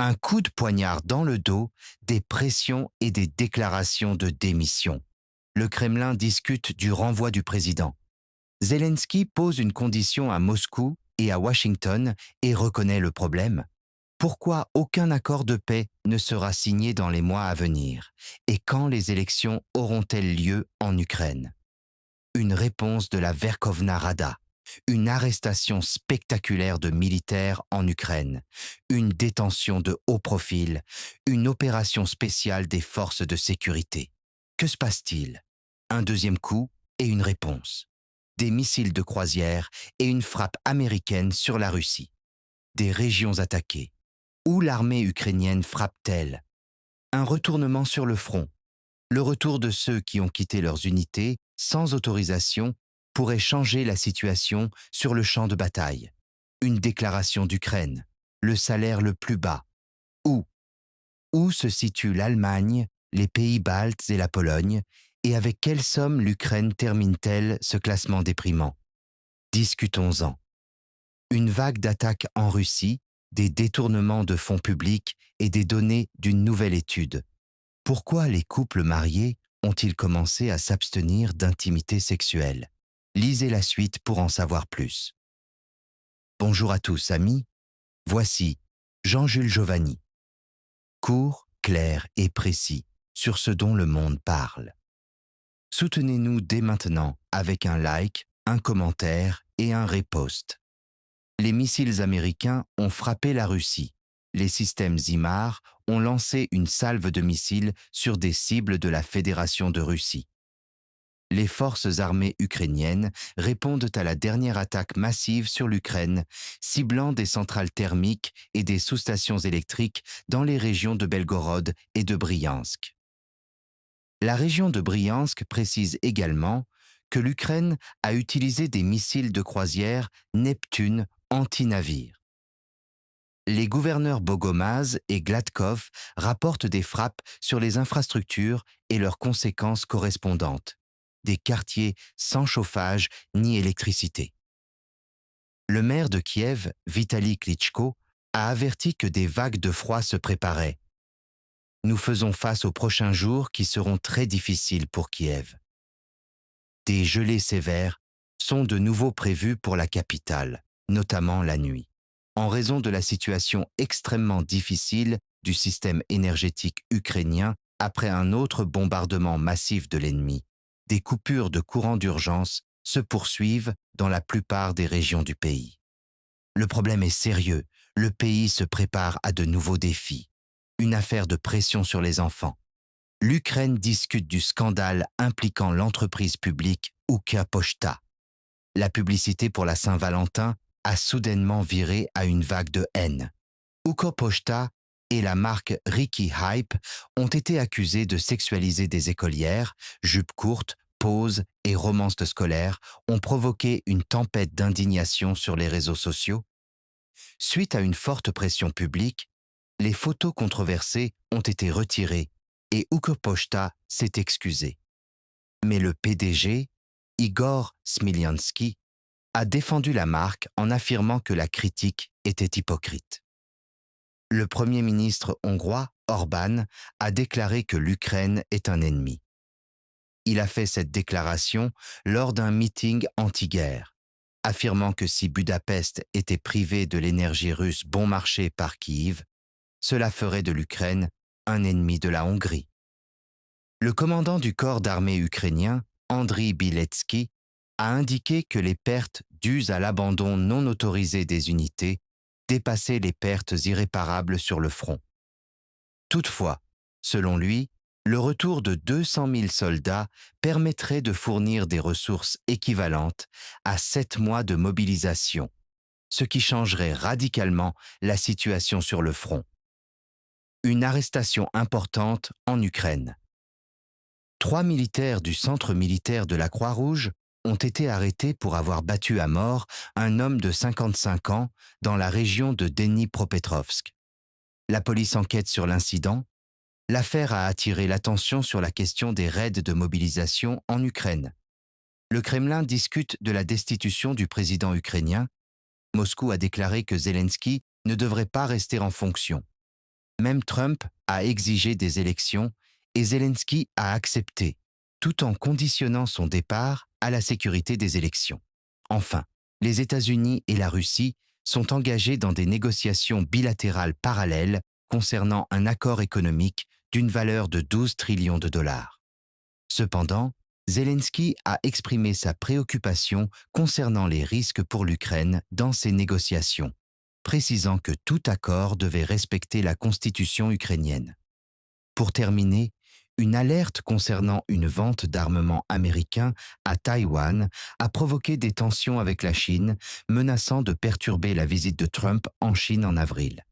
Un coup de poignard dans le dos, des pressions et des déclarations de démission. Le Kremlin discute du renvoi du président. Zelensky pose une condition à Moscou et à Washington et reconnaît le problème. Pourquoi aucun accord de paix ne sera signé dans les mois à venir? Et quand les élections auront-elles lieu en Ukraine? Une réponse de la Verkhovna Rada, une arrestation spectaculaire de militaires en Ukraine, une détention de haut profil, une opération spéciale des forces de sécurité. Que se passe-t-il? Un deuxième coup et une réponse. Des missiles de croisière et une frappe américaine sur la Russie. Des régions attaquées. Où l'armée ukrainienne frappe-t-elle? Un retournement sur le front. Le retour de ceux qui ont quitté leurs unités sans autorisation pourrait changer la situation sur le champ de bataille. Une déclaration d'Ukraine, le salaire le plus bas. Où? Où se situent l'Allemagne, les pays baltes et la Pologne, et avec quelle somme l'Ukraine termine-t-elle ce classement déprimant? Discutons-en. Une vague d'attaques en Russie, des détournements de fonds publics et des données d'une nouvelle étude. Pourquoi les couples mariés ont-ils commencé à s'abstenir d'intimité sexuelle? Lisez la suite pour en savoir plus. Bonjour à tous, amis. Voici Jean-Jules Giovanni. Court, clair et précis sur ce dont le monde parle. Soutenez-nous dès maintenant avec un like, un commentaire et un repost. Les missiles américains ont frappé la Russie. Les systèmes HIMARS ont lancé une salve de missiles sur des cibles de la Fédération de Russie. Les forces armées ukrainiennes répondent à la dernière attaque massive sur l'Ukraine, ciblant des centrales thermiques et des sous-stations électriques dans les régions de Belgorod et de Briansk. La région de Briansk précise également que l'Ukraine a utilisé des missiles de croisière Neptune anti-navires. Les gouverneurs Bogomaz et Gladkov rapportent des frappes sur les infrastructures et leurs conséquences correspondantes, des quartiers sans chauffage ni électricité. Le maire de Kiev, Vitali Klitschko, a averti que des vagues de froid se préparaient. Nous faisons face aux prochains jours qui seront très difficiles pour Kiev. Des gelées sévères sont de nouveau prévues pour la capitale, notamment la nuit, en raison de la situation extrêmement difficile du système énergétique ukrainien après un autre bombardement massif de l'ennemi. Des coupures de courant d'urgence se poursuivent dans la plupart des régions du pays. Le problème est sérieux, le pays se prépare à de nouveaux défis. Une affaire de pression sur les enfants. L'Ukraine discute du scandale impliquant l'entreprise publique Ukr-Pochta. La publicité pour la Saint-Valentin a soudainement viré à une vague de haine. Ukr-Pochta et la marque Ricky Hype ont été accusés de sexualiser des écolières, jupes courtes, poses et romances scolaires ont provoqué une tempête d'indignation sur les réseaux sociaux. Suite à une forte pression publique, les photos controversées ont été retirées et Ukr-Pochta s'est excusé. Mais le PDG, Igor Smilyansky, a défendu la marque en affirmant que la critique était hypocrite. Le Premier ministre hongrois, Orbán, a déclaré que l'Ukraine est un ennemi. Il a fait cette déclaration lors d'un meeting anti-guerre, affirmant que si Budapest était privée de l'énergie russe bon marché par Kiev, cela ferait de l'Ukraine un ennemi de la Hongrie. Le commandant du corps d'armée ukrainien, Andriy Biletsky, a indiqué que les pertes dues à l'abandon non autorisé des unités dépassaient les pertes irréparables sur le front. Toutefois, selon lui, le retour de 200 000 soldats permettrait de fournir des ressources équivalentes à 7 mois de mobilisation, ce qui changerait radicalement la situation sur le front. Une arrestation importante en Ukraine. 3 militaires du centre militaire de la Croix-Rouge ont été arrêtés pour avoir battu à mort un homme de 55 ans dans la région de Dnipropetrovsk. La police enquête sur l'incident. L'affaire a attiré l'attention sur la question des raids de mobilisation en Ukraine. Le Kremlin discute de la destitution du président ukrainien. Moscou a déclaré que Zelensky ne devrait pas rester en fonction. Même Trump a exigé des élections et Zelensky a accepté, tout en conditionnant son départ à la sécurité des élections. Enfin, les États-Unis et la Russie sont engagés dans des négociations bilatérales parallèles concernant un accord économique d'une valeur de 12 trillions de dollars. Cependant, Zelensky a exprimé sa préoccupation concernant les risques pour l'Ukraine dans ces négociations, précisant que tout accord devait respecter la constitution ukrainienne. Pour terminer, une alerte concernant une vente d'armement américain à Taïwan a provoqué des tensions avec la Chine, menaçant de perturber la visite de Trump en Chine en avril.